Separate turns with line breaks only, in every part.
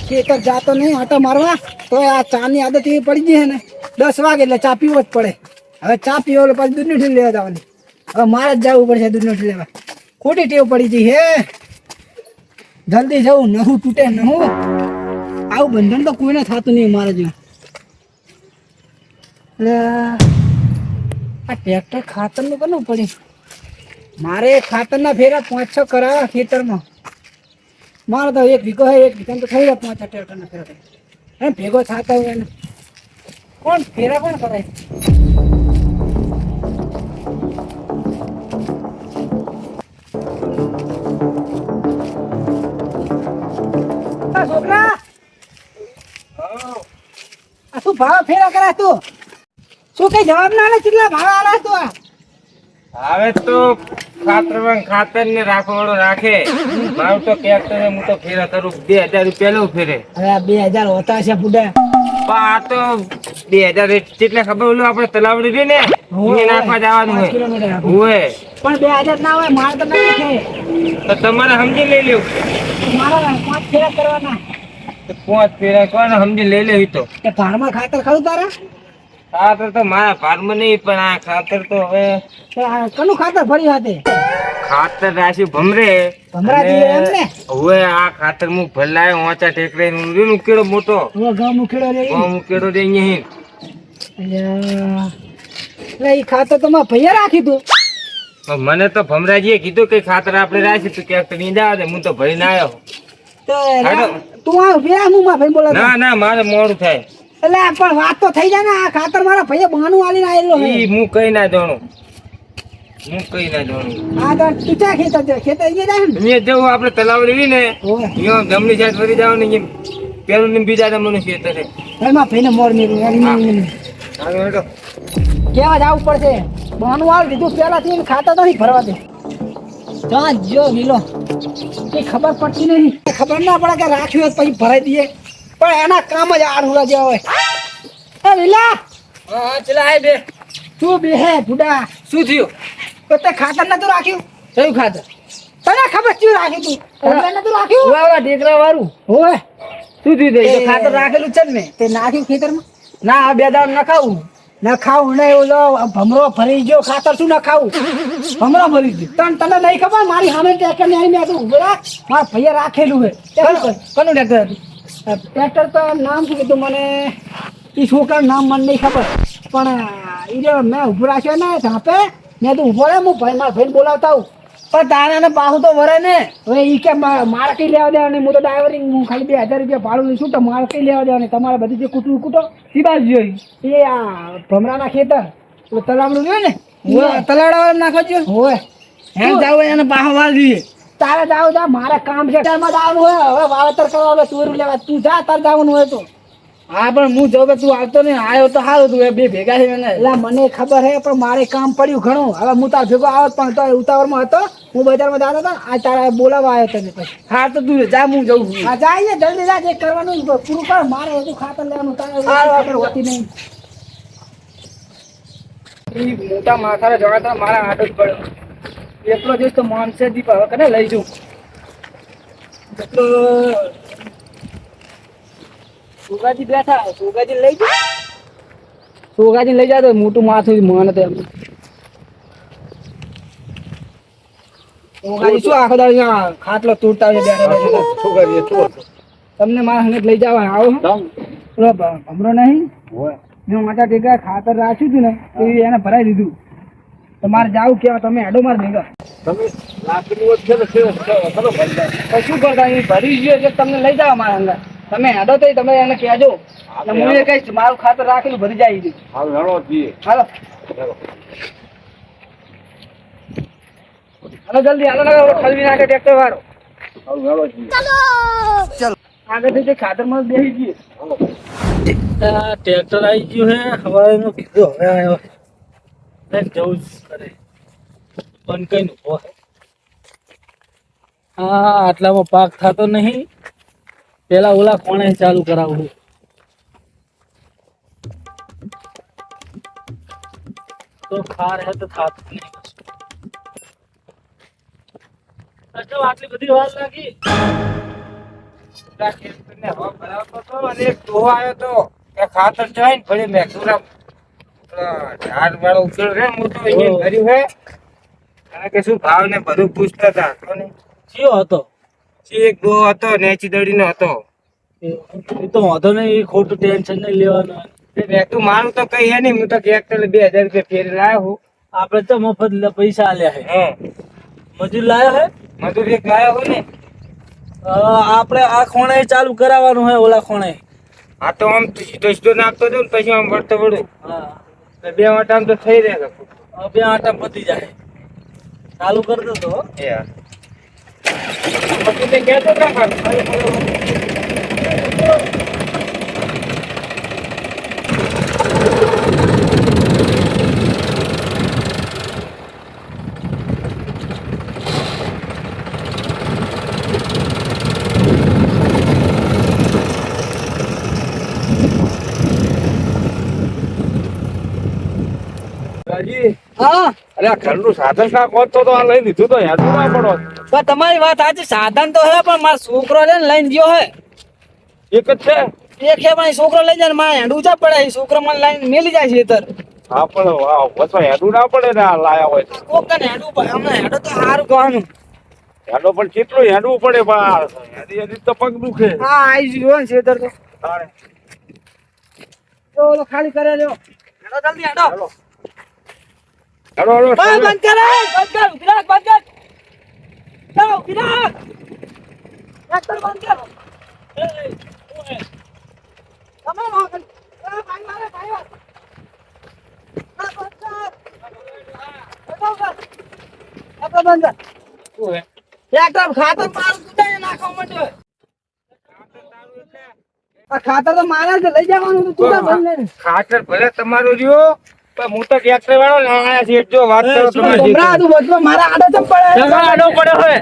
ખેતર જાતો નહીં આટા મારવા તો આ ચાની આદત એવી પડી ગઈ છે ને 10 વાગે એટલે ચા પીવો જ પડે. હવે ચા પીવો એટલે પછી દૂધની ઠેલી લેવા જવાની. હવે મારે જ જવું પડશે દૂધની ઠેલી લેવા. ખોટી ટેવ પડી ગઈ હે. જલ્દી જવું નહું તૂટે નહું. આવું બંધન તો કોઈને થતું નહીં મારે જેવું. એટલે આ ટ્રેક્ટર ખાતરનું કરવું પડે. મારે ખાતરના ફેરા 5-6 કરાવ્યા ખેતરમાં. મારે તો 1 વીઘો હોય 1 વીઘા તો થઈ જાય 5 ટ્રેક્ટરના ફેરા એમ ભેગો થતા હોય ને કોણ ફેરા કોણ કરાય? છોકરા આ શું ભાવ ફેરા કરાય તું? શું કઈ જવાબ ના લે કેટલા ભાવ આલા તું?
હવે તો ખાતર ને રાખવાળો રાખે. મારું તો ટ્રેક્ટર હું તો ફેરા કરું 2000 રૂપિયા લઉં ફેરે.
હવે 2000 હોતા છે બુડા.
પણ આ તો 2000 એટલે ખબર ઓલું આપણે તલાવડી રહી ને એ નાખવા જવાનું હોય.
પણ 2000 ના હોય મારે તો નહીં છે.
તો તમારે સમજી લઈ લેવું.
મારા 5 ફેરા કરવાના.
5 ફેરા કોને સમજી લઈ લેવી તો
કે ભારમાં ખાતર ખાવું તારા?
ખાતર તો મારા ભારમાં નહીં પણ આ ખાતર તો હવે
કનું ખાતર ભરી હાથે?
ખાતર રાખ્યું ભમરે.
ભમરાજી એમ ને?
હવે આ ખાતર હું ભલાય ઊંચા ટેકરે નું કેળો મોટો
હવે ઘઉં મુખેડો રે
કેળો રે અહીં.
એટલે એ ખાતર તો મારા ભૈયા રાખી તું.
મને તો ભમરાજીએ કીધું કે ખાતર આપણે રાખી તું ક્યાંક નહીં જાવ દે. હું તો ભરીને આવ્યો.
તું આ ઉભી હું મારા ભાઈ બોલા.
ના ના મારે મોડું થાય.
એટલે પણ વાત તો થઈ જાય ને. આ ખાતર મારા ભૈયા બાનું આલીને આવેલો હે.
હું કઈ ના જાણું.
આ તો તું ચા ખેતર અહીંયા જાય ને?
અહીંયા જવું આપણે તલાવ લેવી ને અહીંયા જમણી સાઈડ ફરી જવાનું. અહીંયા પેલું ને બીજા જમવાનું ખેતર છે.
એમાં ભાઈને મોર મેળવું કેવા જવું પડશે. બાનું આવ દીધું પેલાથી ખાતર તો નહીં ભરવા દે. જા જો લીલો એ ખબર પડતી નહીં. ખબર ના પડે કે રાખ્યું હોય પછી ભરાઈ દઈએ. પણ એના કામ જ આડુડા જેવા હોય. એ લીલા
હા ચલા બે
તું બે હે બુડા.
શું થયું?
તો તે ખાતર નતું રાખ્યું?
કયું ખાતર?
તને ખબર શું રાખ્યું તું? ખાતર નતું રાખ્યું?
વાવા ઢેકરા વાળું
હોય.
શું થયું? તે ખાતર રાખેલું છે ને મેં.
તે નાખ્યું ખેતરમાં?
ના આ 2 દાળ ન ખાવું.
ના ખાવું ને ઓલો ભમરો ફરી ગયો. ખાતર શું ના ખાવું? ભમરો ફરી ગયો. તને નહીં ખબર મારી સામે ટ્રેક્ટર ને આવી મેં તું ઉભો રાખ. મારા ભૈયા રાખેલું છે.
કોનું ટ્રેક્ટર હતું?
ટ્રેક્ટર તો નામ શું કીધું મને? એ છોકરાનું નામ મને નહીં ખબર. પણ એ જો મેં ઉભો રાખ્યો ને ઝાપે મેં તો ઉભો રહે. હું મારા ભાઈને બોલાવતા આવું.
પણ તારે પાછું તો વરે ને.
હવે એ કે મારે કઈ લેવા દેવાની? હું તો ડ્રાઈવરિંગ હું ખાલી 2000 રૂપિયા ભાડું લઈશું. તો મારે કઈ લેવા દેવાની? તમારે બધી જે કૂટું કૂટો સી બાજુ જોઈ એ આ ભમરાના ખેતર તલાવડું જોયું ને
તલાવડા નાખો છો
હોય.
એમ જાવ એને પાછો વાર જોઈએ.
તારે જાવ જા. મારે કામ છે. ટાઈમમાં જવાનું હોય. હવે વાવેતર કરવા હવે તુરું લેવા તું જા. તારે જવાનું હોય તો.
હા પણ હું જાઉં તું આવતો નહીં. આવ્યો તો સારું તું. એ બે ભેગા છે
એટલે મને ખબર છે પણ મારે કામ પડ્યું ઘણું. હવે હું તાર ભેગો આવત પણ તો ઉતાવળમાં હતો. હું બજારમાં જતો હતો. આ તારા બોલાવા આવ્યો તને પછી.
હા તો તું જા હું જઉં છું.
હા જાય જલ્દી જા. જે કરવાનું પૂરું કર. મારે બધું ખાતર લેવાનું. તારે હોતી નહીં.
એ મોટા માથાના જણા મારા આડો જ પડ્યો. એટલો દિવસ તો માનસે દીપ હવે કને લઈ જઉં. એટલો સોગાજી બેઠા. સોગાજી લઈ જા. સોગાજી લઈ જા તો મોટું માથું માને તો એમ. સોગાજી શું આખો દાડો અહીંયા ખાટલો તૂટતા હોય બેઠા. સોગાજી તમને મારા હંગે લઈ જવા આવો. પેલો ભમરો નહીં મેં માતા ટેકા ખાતર રાખ્યું હતું ને તો એને ભરાઈ દીધું. તમારે જાવ કેવા તમે હેડો માર ભેગા. તમે શું કરતા ભરી ગયો એટલે તમને લઈ જાવ મારા અંદર. તમે હેડો તો તમે એને કહેજો. હું એ કહીશ મારું ખાતર રાખેલું ભરી જાય. હાલો હાલો જલ્દી હાલો ખલવી નાખે ટ્રેક્ટર વાળો. આગળથી જે ખાતર માં બેસી ગઈ. ટ્રેક્ટર આવી ગયું હે. હવે એનું કીધું હવે આવ્યો જવું જ કરે. પણ કઈ ઉભો. હા આટલામાં પાક થતો નહીં. પેલા ઓલા કોણે ચાલુ કરાવવું. તો ખાર હે તો થાતું નહીં. આટલી બધી વાર લાગી.
પૂરા ખેતરને હવા ભરાવતો હતો અને એક ડોહો આવ્યો તો કે ખાતર જોઈને ભલે મેઘુરા ઝાડ વાળો ઉકેલ રે મોટો અહીંયા ભર્યું હે અને કે શું ભાવ ને બધું પૂછતા હતા કોને
કયો હતો?
એક ડોહો હતો નેચી દડીનો હતો
એ તો વાંધો નહીં, એ ખોટું ટેન્શન નહીં લેવાનું.
મેં તું મારું તો કઈ હે નહીં, હું તો ટ્રેક્ટર 2000 રૂપિયા ફેરી લાવ્યો હું.
આપણે તો મફત પૈસા આલ્યા છે.
હા
મજૂર લાયો છે.
મજૂર એક લાવ્યો હું ને.
આપણે આ ખૂણે ચાલુ કરાવવાનું છે, ઓલા ખૂણે.
આ તો આમ સીધો સીધો નાખતો હતો ને પછી આમ વળતો વળું
હા,
એટલે 2 વાટામાં તો થઈ રહે છે.
હવે 2 આટા પતી જાય. ચાલુ કરી દો તો.
યાર પછી તે કહેતો હતા પાછું.
હા
અરે આ ઘરનું સાધન કાંક હોત તો આ લઈ લીધું તો યાદ ના પડો.
પણ તમારી વાત સાચી, સાધન તો હે પણ મારો છોકરો છે ને લઈને ગયો હે.
એક જ છે.
એક છે પણ એ છોકરો લઈ જાય ને મારે હેંડ ઊંચા પડે, એ છોકરો મને લઈને મેલી જાય છે તર.
હા પણ વચમાં હેડું ના પડે ને આ લાયા હોય તો.
કોક ને હેંડવું પડે, હમણાં હેંડો તો સારું કહેવાનું.
હેડો પણ કેટલું હેડવું પડે પણ હેડી હેડી તો પગ દુખે.
હા આવી ગયો ને છેતર તો.
તારે.
તો ઓલો ખાલી કરે લ્યો. હેંડો જલ્દી હેંડો.
હેડો હેડો
બંધ કર, બંધ કર, વિરાટ બંધ કર. જાઓ વિરાટ. ટ્રેક્ટર બંધ કર. તમે ભાઈ મારે ભાઈ બંધ
શું હે?
ટ્રેક્ટર ખાતર મારું કુદાઈને નાખવા માંડ્યો. આ ખાતર તો મારે જ લઈ જવાનું હતું, તું તો બંધ લઈને.
ખાતર ભલે તમારું રહ્યો પણ હું તો ટ્રેક્ટર વાળો ને આયા છે જો વાત કરો તમે જે
ભમરા, તું વચમાં મારા આડો ચમ પડે.
આડો પડે હોય.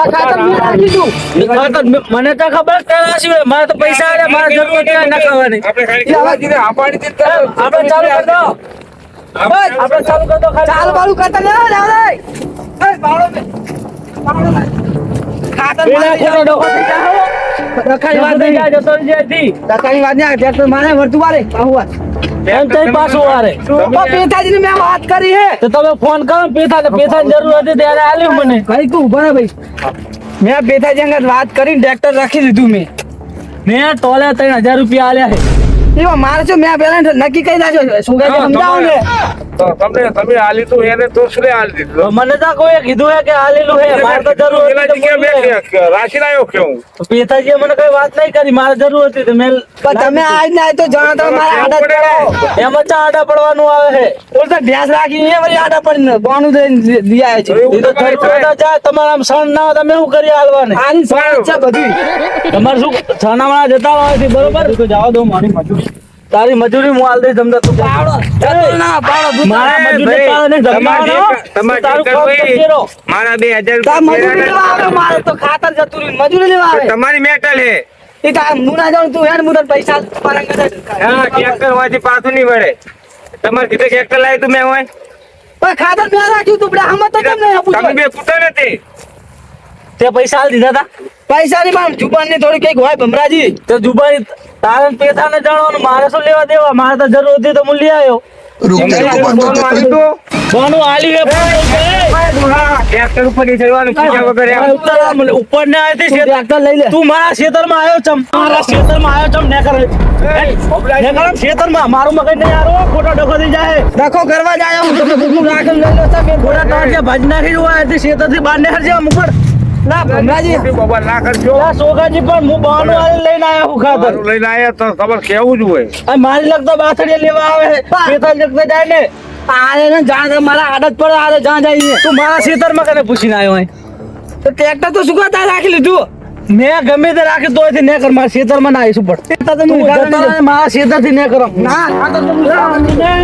આ ખાતર મેં રાખી તું.
મને તો ખબર છે મારે તો પૈસા આલ્યા, મારે જરૂર નથી ના ખાવાની.
આપણે ખાલી કહેવાજીને આપાડી દીધા.
આપણે ચાલુ કરી દો. આપણે ચાલુ કરી દો ખાલી.
ચાલ બાળું ખાતર લેવા જાવ રે. એ બાળો બે. બાળો લાય. ખાતર
પેલા
મારે
ખોટો ડોકો થઈ જાય.
રખાઈ વાત
થઈ
નહીં.
જાય જતો રહી જાય થી.
રખાઈ વાત નહીં. ટ્રેક્ટર મારે વર્તું વારે બાહુ વાત.
એમ થઈ પાછું વારે.
પેથાજીને મેં વાત કરી હે.
તો તમે ફોન કરો ને પૈસાની જરૂર હતી ત્યારે આલ્યું મને.
ભાઈ તું ઉભા રહે ભાઈ. મેં પેથાજી અંગત વાત કરીને ટ્રેક્ટર રાખી દીધું મેં.
મેં ટોલે 3000 રૂપિયા આલ્યા છે.
એમાં મારે શું મેં પેલા નક્કી કરી નાખ્યો. શું કહે સમજાવો ને.
તો તમે આ લીધું એને તો શું આલી દીધું.
મને તો કોઈ કીધું હે કે આલેલું હે, મારે તો જરૂર
પેલા
હતી તો
જગ્યાએ
મૂકી દે.
મેં રાખી લાવ્યો કે હું.
તો પિતાજીએ મને કઈ વાત નહીં કરી, મારે જરૂર હતી તો મેં
પણ તમે આજ ના તો જાણો તો મારે આદત કરો.
એમાં ચા આડા પડવાનું આવે છે.
ઓલ તો ભેંસ રાખી એ વળી આડા પડીને બોનું દઈને લઈ આવ્યા છે.
એ તો ખર્ચો જાય, તમારે આમ સણ ના હોય તમે શું કરી હાલવાને?
આની સમજ છે બધી.
તમારે શું છાનામાના જતા હોય છે બરોબર? તો જવા દો મારી મજૂરી. તારી મજૂરી હું હાલ દઈશ તમને. તું
પાવડો જતો ના પાવડો દૂધ
મારા
ના.
મજૂરી તારે નહીં જમવાનો.
તમારે
તારું
જે
કામ
કરવું
કરતી રહો.
મારા 2000
તા મજૂરી
રૂપિયા
લેવા આવે મારે તો ખાતર જતું રહ્યું. મજૂરી લેવા આવે.
તમારી મેટલ હે.
એ તાર હું ના જાઉં તું હેડ મુદત પૈસા મારા ઘરે.
હા ટ્રેક્ટર માંથી પાછું નહીં વળે. તમારે કીધે ટ્રેક્ટર લાવી તું મેં હોય.
પણ ખાતર મેં રાખ્યું તું આમ તો કેમ નહીં આપું
તમે બે ફૂટા નથી.
તે પૈસા હાલ દીધા હતા.
પૈસા ની માર જુબાન ની થોડી કઈક હોય ભમરાજી.
તો જુબાઈ તારે પેથાને જાણવાનું, મારે શું લેવા દેવા? મારે તો જરૂર હતી તો હું લઈ આવ્યો.
બોનું આલ્યું તું?
બોનું આલ્યું હે.
હા, ટ્રેક્ટર ઉપર થી ચડવાનું કીધા વગર એમ.
ઉપર ને આવી
ટ્રેક્ટર લઈ લે.
તું મારા ખેતરમાં આવ્યો ચમ, મારા ખેતરમાં આવ્યો ચમ ને કરે ખેતરમાં મારું મગજ નહીં આરો ખોટો ડખો થઈ જાય.
ડખો કરવા જાય હું તમે ભૂખું રાખીને લઈ લો તમે
ખોટા ટાંટિયા ભાજ નાખી હોય તે ખેતરથી બહાર નીકળ જાય ઉપર.
ના ભમરાજી
બાબા ના કરજો.
આ સોગાજી પણ હું બાનું આલી લઈને આવ્યો હું ખાતર.
મારું લઈને આયા તો ખબર કેવું જ હોય.
આ મારી લગતા બાથડિયા લેવા આવે ખેતર જગતા જાય ને.
આને ને જાણ મારા આદત પડે આને જાણ જાય
તું મારા ખેતરમાં કને પૂછીને આવ્યો હોય.
તો ટ્રેક્ટર તો સુકાતા રાખી લીધું.
મેં ગમે તે રાખી તો ને કર મારા ખેતરમાં ના આવીશું પણ
તો તમે
તું
ઉઘાડા
જતો
નહીં
રહે, મારા ખેતરથી ને કરો.
ના આ તો તમે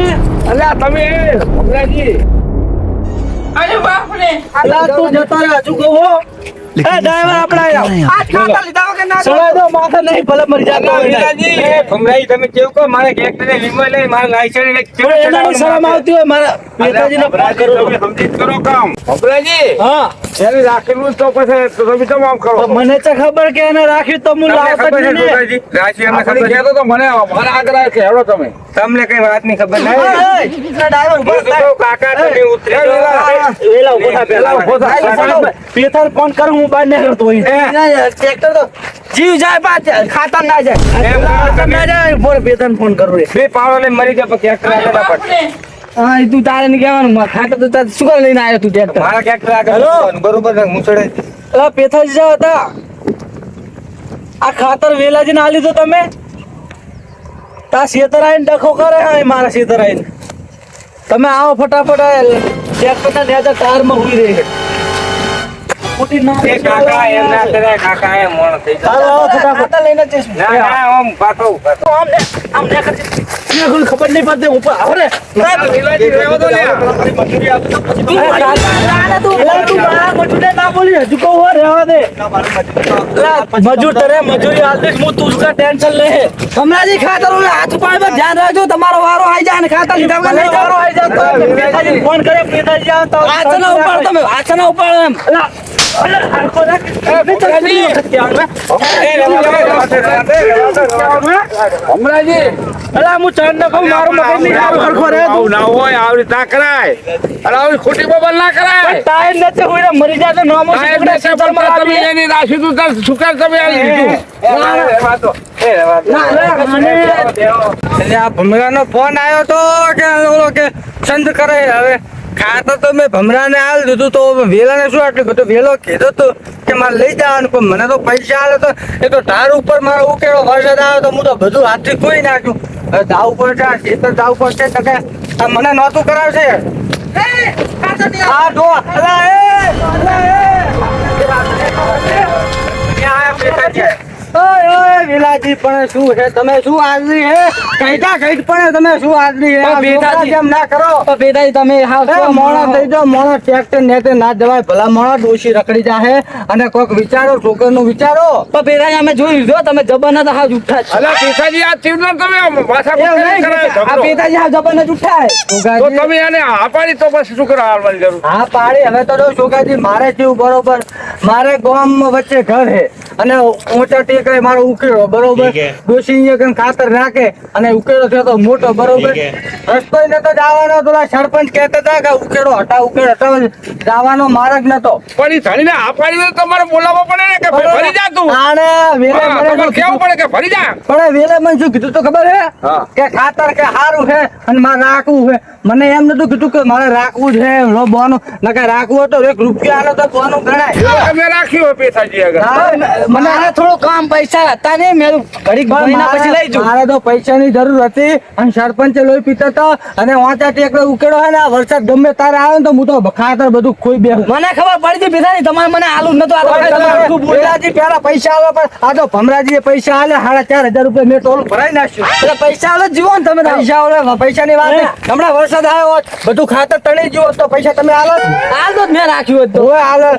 અલ્યા તમે ભમરાજી.
અલા તું જતો રહે હજુ કહો. એ ડ્રાઈવર આપણા આવ.
આ ખાતા લીધા કે ના
સળાઈ દો માથે નહીં ભલે મરી જાતો હોય ને.
એ ભમરાજી તમે કેવું કહો મારે ટ્રેક્ટરને વીમો લઈ મારે લાયસન્સ લઈ કેવું
એનાની શરમ આવતી હોય મારા પિતાજીને ફોન કરું.
તમે સમજી જ કરો કામ ભમરાજી
હા
એને રાખેલું તો પછી તમે તો આમ કરો
મને તો ખબર કે એને રાખ્યું તો હું
તમને
લાવતો
ખબર
જ
છે
નહીં ને.
ભમરાજી? રાશિ એમને ખબર છે તો મને મારા આગળ આવે છે હેડો તમે તમને કઈ વાત ની ખબર નહીં હું શું કહું, કાકા તમે ઉતરી જાઓ.
વેલા ઉભો થા પહેલા.
ઉભો થા.
પિતાને ફોન કરું હું બહાર નીકળતો હોય.
ટ્રેક્ટર તો જીવ જાય પાછળ ખાતર ના જાય
એમ ના
ના જાય બોલ પિતાને ફોન કરું રે.
બે પાવડો લઈને મરી જાય પણ ટ્રેક્ટર આગળ ના પડે.
હા એ તું તારે નહીં કહેવાનું ખાતર તો તારે શું કરવા લઈને આવ્યો તું ટ્રેક્ટર
મારા ટ્રેક્ટર આગળ
હેલો?
મૂકવાનું, બરોબર ને મુસળે
અલા પેથાજી જાવ હતા આ ખાતર વેલાજીને આલી દો તમે તા શેતર આવીને ડખો કરે હા એ મારા શેતર આવીને તમે આવો ફટાફટ ટ્રેક્ટરના નેજા ટાયરમાં હુઈ રહી છે. ખોટી ના
એ કાકા એમ ના કરાય, કાકા એમ મોણ થઈ જાય.
હાલો, આવો ફટાફટ.
ખાતર લઈને જ જઈશું.
ના ના આમ પાછો પાછો.
આમ ને કરજે. મને કોઈ ખબર નહીં પડતી ઉપર આવો રે.
વેલાજી રહેવા દો લ્યા.
તું મારા મજૂરને ના બોલી હજુ કહું હો રહેવા દે. મજૂર તને મજૂરી હાલ દઈશ હું તું કા ટેન્શન લે.
કમલાજી ખાતર ઓલા હાથ ઉપાડવા ધ્યાન રાખજો તમારો વારો આવી જાય ને ખાતર લીધા વગર નહીં
વારો આવી જાવ તો પિતાજીને ફોન કરે પિતાજી આવે તો
હાથ ના ઉપાડ તમે હાથ ના ઉપાડ એમ
અલા, અલા, હરખો રાખ.
ભમરાજી. ભમરાજી.
અલા, હું ચાંદ ન ખાઉં, મારું મગજ નહીં આવે, હરખો રહે તું.
આવું ના હોય આવી રીતે ના કરાય અને આવી ખોટી બબલ ના કરાય.
ટાયર નથી હોય ને મરી જાય તો નામો
સાહેબ ને સેપલમાં તમે એની રાશિ તું તાર સુકાર તમે આવી દીધું. રહેવા દો. એ રહેવા દો. એટલે આ ભમરાનો ફોન આવ્યો તો કે ઓલો કે ચંદ કરે હવે ખાતર તો મેં ભમરાને હાલ દીધું તો વેલાને શું આટલું બધું વેલો કીધું તો કે મારે લઈ જવાનું પણ મને તો પૈસા આલે તો એ તો ઢાર ઉપર મારો ઉકેલો વરસાદ આવ્યો તો હું તો બધું હાથથી ખોઈ નાખ્યું હવે જાવું પડશે આ ખેતર જાવું પડશે તો કે આ મને નહોતું કરાવશે આ જો અલા ઓય વિલાજી પણ શું છે તમે શું આદરી હે કઈટા કઈટ પણ તમે શું આદરી હે આ
બેટાજી.
જેમ ના કરો
પેદાઈ તમે હાવ
મોણા થઈ જાઓ મોણા ટ્રેક્ટર નેતે ના જવાય ભલા મોણા ડોશી રખડી જાહે અને કોઈક વિચારો છોકરનું વિચારો
પેદાઈ અમે જોઈ લીધો તમે જબર ના હાવ જુઠ્ઠા છો
અલા પીસાજી આ તીવ્ર તમે માથા
એવું નહીં, આ પેદાજી હાવ જબર ના જુઠ્ઠા હે
તો તમે એને હા પાડી તો પછી શું કરવા આવવાની જરૂર
હા પાડી હવે તો જો છોકરાજી મારે જેવું બરોબર મારે ગામ વચ્ચે ઘર હે અને ઊંચા ટેકરે મારો ઉકેલો બરોબર ડોશી અહીંયા કણ ખાતર રાખે અને ઉકેલો થયો તો મોટો બરોબર રસ્તો નતો જવાનો તો ઓલા સરપંચ કહેતા હતા કે ઉકેલો હટાવ જવાનો માર્ગ નતો
પણ ઈ ધણીને હા પાડી હોય તો તમારે બોલાવવો પડે ને કે ભાઈ ફરી જા તું
આને વેલે
હા,
મને
તમારે
શું
કેવું પડે કે ફરી જા
પણ વેલે મને શું કીધું તો ખબર હે
હા.
કે ખાતર કે સારું છે અને મારે રાખવું છે મને એમ નતું કીધું કે મારે રાખવું છે લો બોનું નકે રાખવું હોય તો 1 રૂપિયા આલે તો બોનું ગણાય
તમે રાખ્યું હોય પૈસાજી આગળ
હા,
મને આ થોડું કામ પૈસા હતા ને મેં ઘડીક
પણ
મહિના પછી લઈ જઉં
મારે તો પૈસાની જરૂર હતી અને સરપંચે લોહી પીતો હતો અને વાંચા ટેકડો ઉકેડો છે ને આ વરસાદ ગમે તારે આવે ને તો હું તો ખાતર બધું ખોઈ બેહું
મને ખબર પડી હતી પેદાઈ તમારે મને આલું નતું આ તો
તમારે વેલાજી પહેલા પૈસા આલો પણ આ તો ભમરાજીએ પૈસા આલે 4,500 રૂપિયા મેં ટોલ ભરાઈ નાખ્યું
એટલે પૈસા આલો જ જીવો ને તમે તો.
પૈસા ઓલે પૈસાની વાત નહીં. હમણાં વરસાદ આવ્યો હોત બધું ખાતર તણી ગયું હોત તો પૈસા તમે આલો જ.
હાલ તો જ મેં રાખ્યું હતું
હવે આલો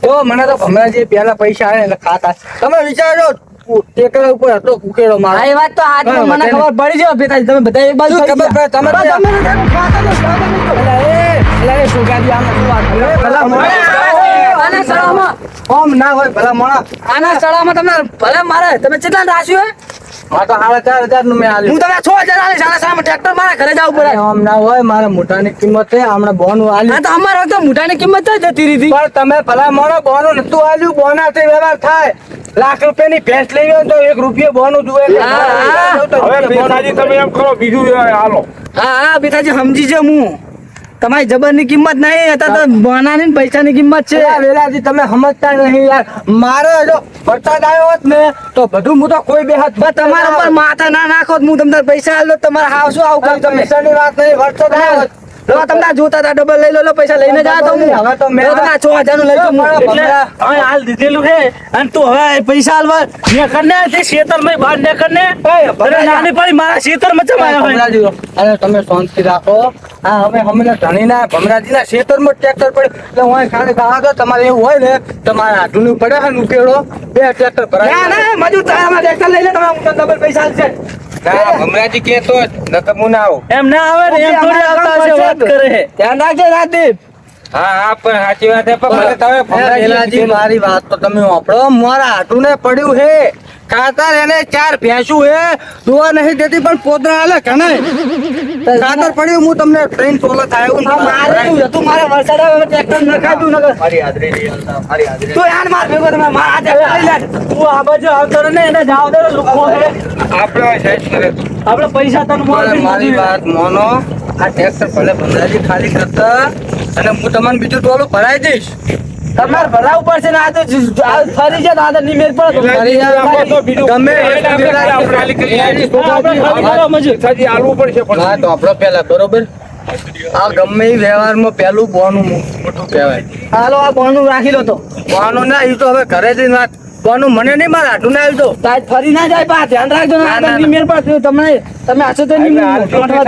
તો મને તો ભમરાજીએ પહેલા પૈસા આલે એટલે ખાતા તમે વિચારજો ટેકરા ઉપર હતો ઉકેડો મારો
આ એ વાત તો હાથમાં મને ખબર પડી છે પેદાઈ તમે બધા એક બાજુ
શું
ખબર
ખબર પડે? તમે
તમે
તો-
તમે એનું ખાતર તો સ્વાગત નહીં કરો.
એટલે એ સુગાજી આમ શું વાત કરે? ભલા મોણા.
આના સળામાં
ઓમ ના હોય ભલા મોણા
આના સળામાં તમને ભલે મારે તમે કેટલા રાખ્યું હે
આ તો 4,500 નું મેં આલ્યું
હું તમને 6,000 આલીશ આના સળામાં ટ્રેક્ટર મારા ઘરે જવું પડે
આમ ના હોય મારા મોટાની કિંમત છે હમણાં બોનું
આ
આલ્યું
તો અમારે તો મોટાની કિંમત જ જતી રહી હતી.
પણ તમે ભલા મોણો બોનું નતું આલ્યું બોનાથી વ્યવહાર થાય લાખ રૂપિયાની ભેંસ લેવી હોય તો 1 રૂપિયો બોનું જુએ
હવે પૈસાજી તમે એમ કરો બીજું હાલો
હા હા પિતાજી સમજી છે હું તમારી જબરની કિંમત નહીં હતા તો બોનાની ને પૈસાની કિંમત છે
વેલાજી તમે સમજતા નહીં યાર મારે જો વરસાદ આવ્યો હોત ને તો બધું હું તો કોઈ બે હાથ
બસ તમારા ઉપર માથા ના નાખો તો હું તમને પૈસા આલો તો તમારે હાવ શું આવું કામ તમે
પૈસાની વાત નહીં વરસાદ આવ્યો હોત
લો તમને આ જોતા હતા ડબલ લઈ લો પૈસા લઈને જા તો હું
હવે તો મેં
લો તમને આ 6000 નું લઈ જાઉં હું.
એટલે
હવે હાલ દીધેલું છે અને તું હવે પૈસા હાલવા ને કરને તે ખેતરમાં બહાર ને કરને અરે નાની પડી મારા ખેતરમાં ચમાયા હોય
ભમરાજી, અરે તમે શાંતિ રાખો. હા હવે હમણાં ધણીના ભમરાજીના ખેતરમાં ટ્રેક્ટર પડે એટલે હું ખાલી કહા તો તમારે એવું હોય ને તમારે આટલું પડે છે ને ઉકેળો 2 ટ્રેક્ટર ભરાય.
ના ના મજૂર તારામાં ટ્રેક્ટર લઈ લે તમે હું તમને ડબલ પૈસા આલશે
ના ભમરાજી કહેતો જ નકર હું ના આવું.
એમ ના આવે ને એમ થોડી આવતા હશે વાત કરે છે
ધ્યાન રાખજે રાજદીપ
હા હા પણ સાચી વાત છે પણ મને તમે ભમરાજી
ભમરાજી મારી વાત તો તમે વાપરો. મારા હાટુને પડ્યું હે ખાતર, એને 4 ભેંસું હે દોવા નહીં દેતી પણ પોદરા હાલે ઘણે ખાતર પડ્યું. હું તમને ટ્રેન સોલો થાય એવું
આ મારે એવું હતું મારે વરસાદ આવે હવે ટ્રેક્ટર નખાતું નકર
મારી હાજરી નહીં હાલતા, મારી હાજરી.
તું યાર માર ભેગો તમે માર આ ટ્રેક્ટર લઈ લે
તું આ બાજુ આવતો રહે ને એને જાવ દે લુખો છે
આપણે સાઈડ કરે
આપણે પૈસા તને
મારી વાત મોનો. આ ટ્રેક્ટર ભલે ભમરાજી ખાલી કરતા અને હું તમને બીજું ટોલું ભરાઈ દઈશ.
તમારે ભરાવું પડશે ને આ તો આ ફરી છે ને આ તો નિમેર પડે તો
ફરી જાય. ગમે
સાજી આલવું પડશે પણ
હા તો આપણો પેલા બરોબર આ ગમે એ વ્યવહારમાં પેલું બોનું મોટું કહેવાય.
હાલો આ બોનું રાખી લો તો
બોનું ના એ તો હવે ઘરે જઈને વાત બોનું મને નહીં મારા હાટું ના આવતો.
તાજ ફરી ના જાય પા ધ્યાન રાખજો ને આ તો નિમેર પડે તમે આછો તો નિમેર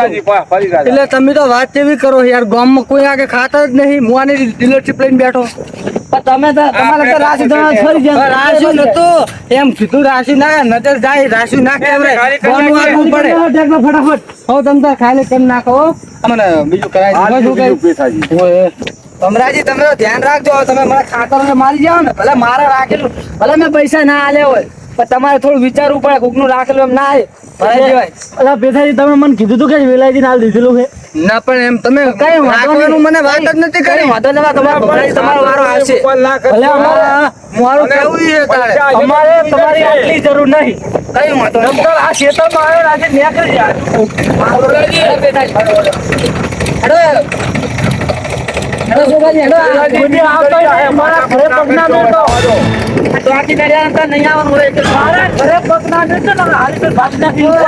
સાજી ફરી જાય
એટલે તમે તો વાત એવી કરો યાર, ગામમાં કોઈ આગે ખાતા જ નહીં. હું આની ડીલરશીપ લઈને બેઠો.
તમે તો તમારે તો રાશિ ધણા ફરી જાય
રાશિ નતું એમ કીધું, રાશિ ના નજર જાય, રાશિ ના કહેવાય. બોનું આપવું પડે.
ટ્રેક્ટર ફટાફટ
હવે તમે તો ખાલી કરી નાખો. મને બીજું કરાવી દો. ઓય.
ભમરાજી તમે તો ધ્યાન રાખજો તમે મારા ખાતર મારી જાઓ ને ભલે મારે રાખેલું ભલે મેં પૈસા ના આલ્યા હોય પણ તમારે થોડું વિચારવું પડે કોકનું રાખેલું એમ ના આવે ભરાઈ જવાય.
અલા પેથાજી તમે મને કીધું તું કે વેલાઈથી હાલ દીધેલું છે
ના પણ એમ તમે
કઈ વાંધો
રાખવાનું
નહીં.
મને વાત જ નથી
કઈ
કરી.
વાંધો નહીં તમારો ભમરાજી તમારો વારો આવશે ભલે અમારે
મારું કેવું છે તારે?
અમારે તમારી આટલી જરૂર નહીં
કઈ વાંધો નહીં.
નમકર આ ખેતરમાં આવ્યો આજે નીકળી જાય
હેડો છોકરાજી, હેડો.
કોઈ આવતો નહીં, અમારા ઘરે પગના નહોતો.
તો આખી નડિયાદ અંદર નહીં આવવાનું હોય એટલે
મારા ઘરે પગના નહોતો ને હાલી તો ભાગ નાખી હવે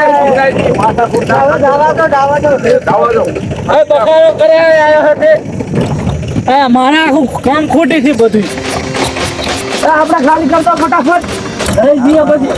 બકારો કરે આવ્યો હતો હા મારા આખું કામ ખોટી થી બધું
આપણે ખાલી કરતો ફટાફટ
ઘરે જઈએ પછી